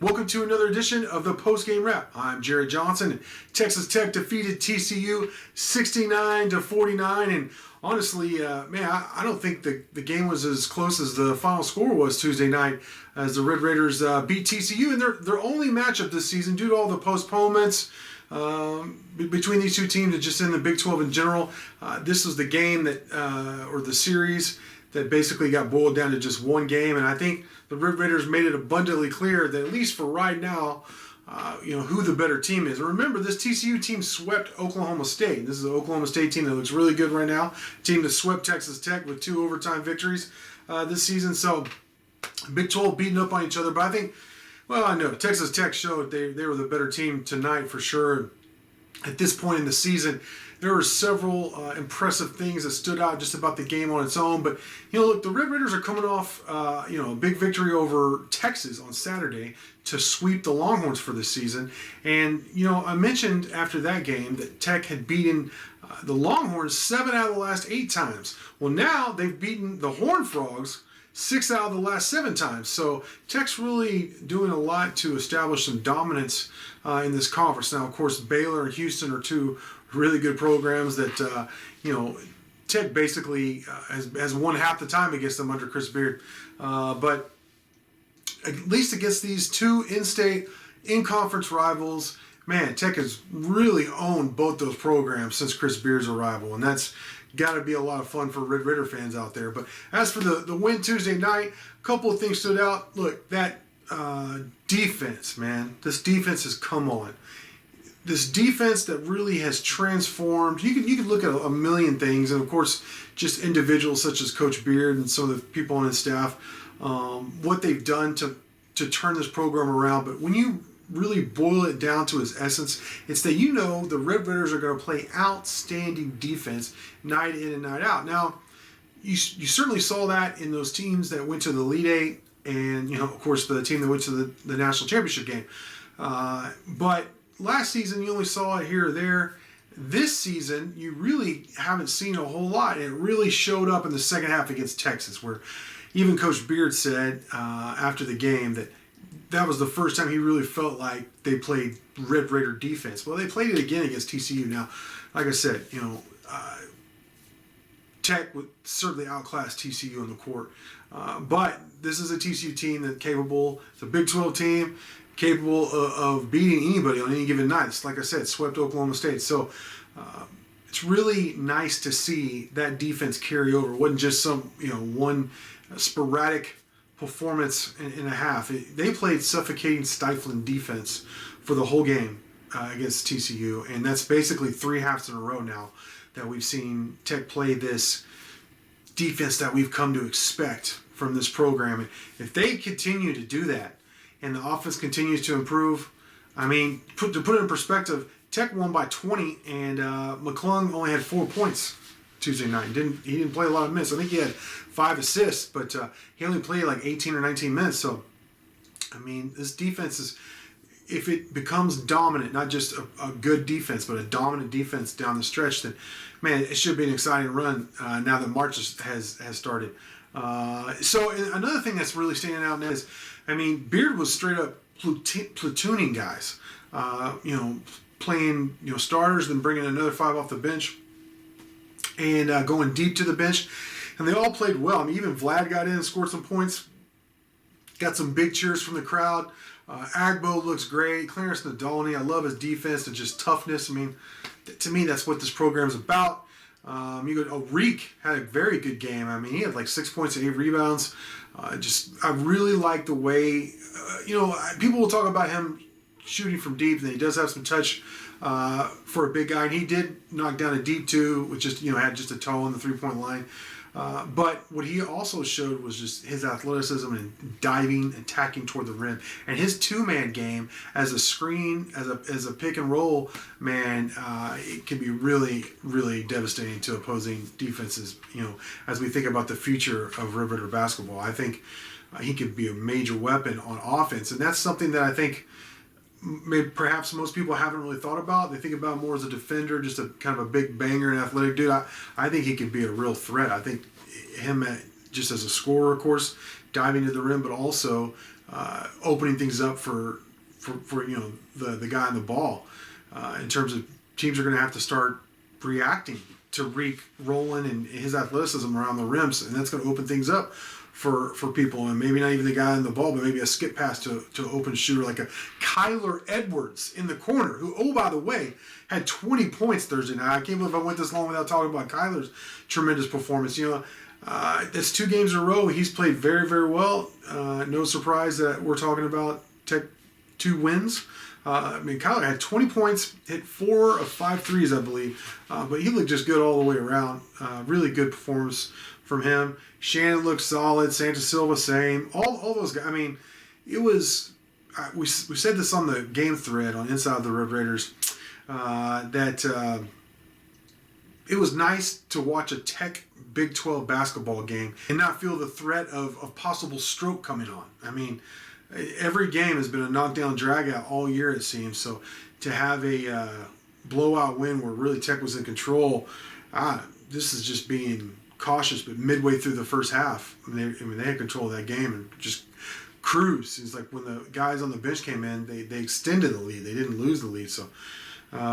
Welcome to another edition of the Postgame Wrap. I'm Jarret Johnson. Texas Tech defeated TCU 69-49, and honestly, I don't think the game was as close as the final score was Tuesday night, as the Red Raiders beat TCU in their only matchup this season due to all the postponements between these two teams and just in the Big 12 in general. This was the game that, or the series that basically got boiled down to just one game, and I think the Red Raiders made it abundantly clear that at least for right now, who the better team is. And remember, this TCU team swept Oklahoma State. This is an Oklahoma State team that looks really good right now. A team that swept Texas Tech with 2 overtime victories this season. So Big 12 beating up on each other, but I think, I know Texas Tech showed they were the better team tonight for sure. At this point in the season, there were several impressive things that stood out just about the game on its own. But, look, the Red Raiders are coming off, a big victory over Texas on Saturday to sweep the Longhorns for this season. And, I mentioned after that game that Tech had beaten the Longhorns 7 out of the last 8 times. Well, now they've beaten the Horned Frogs 6 out of the last 7 times. So Tech's really doing a lot to establish some dominance in this conference. Now, of course, Baylor and Houston are 2 really good programs that, Tech basically has won half the time against them under Chris Beard. But at least against these 2 in-state, in-conference rivals, man, Tech has really owned both those programs since Chris Beard's arrival. And that's got to be a lot of fun for Red Raider fans out there. But as for the win Tuesday night, a couple of things stood out. Look, that defense, man, this defense has come on. This defense that really has transformed. You can look at a million things, and of course, just individuals such as Coach Beard and some of the people on his staff, what they've done to turn this program around. But when you really boil it down to its essence, it's that the Red Raiders are going to play outstanding defense night in and night out. Now, you certainly saw that in those teams that went to the Elite Eight, and of course the team that went to the national championship game. But last season you only saw it here or there. This season you really haven't seen a whole lot. It really showed up in the second half against Texas, where even Coach Beard said after the game that was the first time he really felt like they played Red Raider defense. Well, they played it again against TCU. Now, like I said, Tech would certainly outclass TCU on the court. But this is a TCU team that's capable. It's a Big 12 team capable of beating anybody on any given night. It's, like I said, swept Oklahoma State. So it's really nice to see that defense carry over. It wasn't just some one sporadic performance in a half. They played suffocating, stifling defense for the whole game against TCU, and that's basically 3 halves in a row now that we've seen Tech play this defense that we've come to expect from this program. And if they continue to do that and the offense continues to improve, to put it in perspective, Tech won by 20, and McClung only had 4 points Tuesday night. He didn't play a lot of minutes. I think he had 5 assists, but he only played like 18 or 19 minutes. So, this defense is, if it becomes dominant, not just a good defense, but a dominant defense down the stretch, then, man, it should be an exciting run now that March has started. So another thing that's really standing out now is, Beard was straight up platooning guys, playing starters, then bringing another 5 off the bench, and going deep to the bench. And they all played well. Even Vlad got in and scored some points. Got some big cheers from the crowd. Agbo looks great. Clarence Nadolny, I love his defense and just toughness. To me, that's what this program's about. Reek had a very good game. He had like 6 points and 8 rebounds. I really like the way, people will talk about him shooting from deep, and he does have some touch for a big guy. And he did knock down a deep 2, which just, had just a toe on the 3-point line. But what he also showed was just his athleticism and diving, attacking toward the rim, and his 2-man game as a screen, as a pick and roll, man, it can be really, really devastating to opposing defenses. As we think about the future of Red Raider basketball, I think he could be a major weapon on offense, and that's something that I think perhaps most people haven't really thought about. They think about him more as a defender, just a kind of a big banger and athletic dude. I think he could be a real threat. I think him just as a scorer, of course, diving to the rim, but also opening things up for the guy on the ball. In terms of teams are going to have to start reacting to Reek rolling and his athleticism around the rims, and that's going to open things up for people, and maybe not even the guy on the ball, but maybe a skip pass to an open shooter like a Kyler Edwards in the corner, who, oh, by the way, had 20 points Thursday night. I can't believe I went this long without talking about Kyler's tremendous performance. That's 2 games in a row. He's played very, very well. No surprise that we're talking about Tech 2 wins. Kyler had 20 points, hit 4 of 5 threes, I believe. But he looked just good all the way around. Really good performance from him. Shannon looked solid. Santa Silva, same. All those guys. It was... we said this on the game thread on Inside the Red Raiders, that it was nice to watch a Tech Big 12 basketball game and not feel the threat of possible stroke coming on. Every game has been a knockdown dragout all year, it seems. So to have a blowout win where really Tech was in control, this is just being cautious. But midway through the first half, they had control of that game and just cruise. It's like when the guys on the bench came in, they extended the lead. They didn't lose the lead. So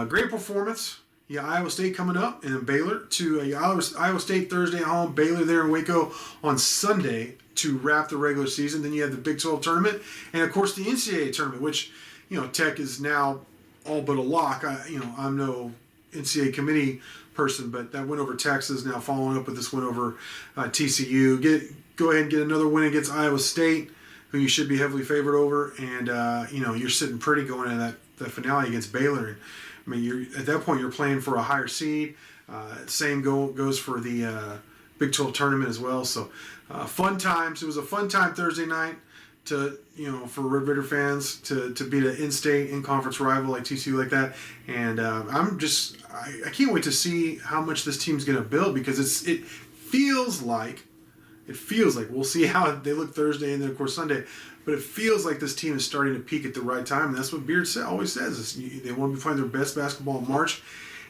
great performance. Yeah, Iowa State coming up, and then Baylor to Iowa State Thursday at home, Baylor there in Waco on Sunday to wrap the regular season. Then you have the Big 12 tournament, and of course the NCAA tournament, which Tech is now all but a lock. I'm no NCAA committee person, but that win over Texas, now following up with this win over TCU. Go ahead and get another win against Iowa State, who you should be heavily favored over, and you're sitting pretty going into that finale against Baylor. You're at that point you're playing for a higher seed. Same goes for the Big 12 tournament as well. So fun times. It was a fun time Thursday night for Red Raider fans to beat an in-state, in-conference rival like TCU like that. And I can't wait to see how much this team's going to build, because it feels like we'll see how they look Thursday and then of course Sunday. But it feels like this team is starting to peak at the right time, and that's what Beard always says. They want to be playing their best basketball in March,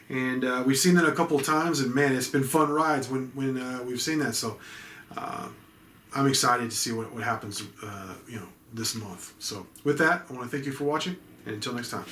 and we've seen that a couple of times. And man, it's been fun rides when we've seen that. So I'm excited to see what happens, this month. So with that, I want to thank you for watching, and until next time.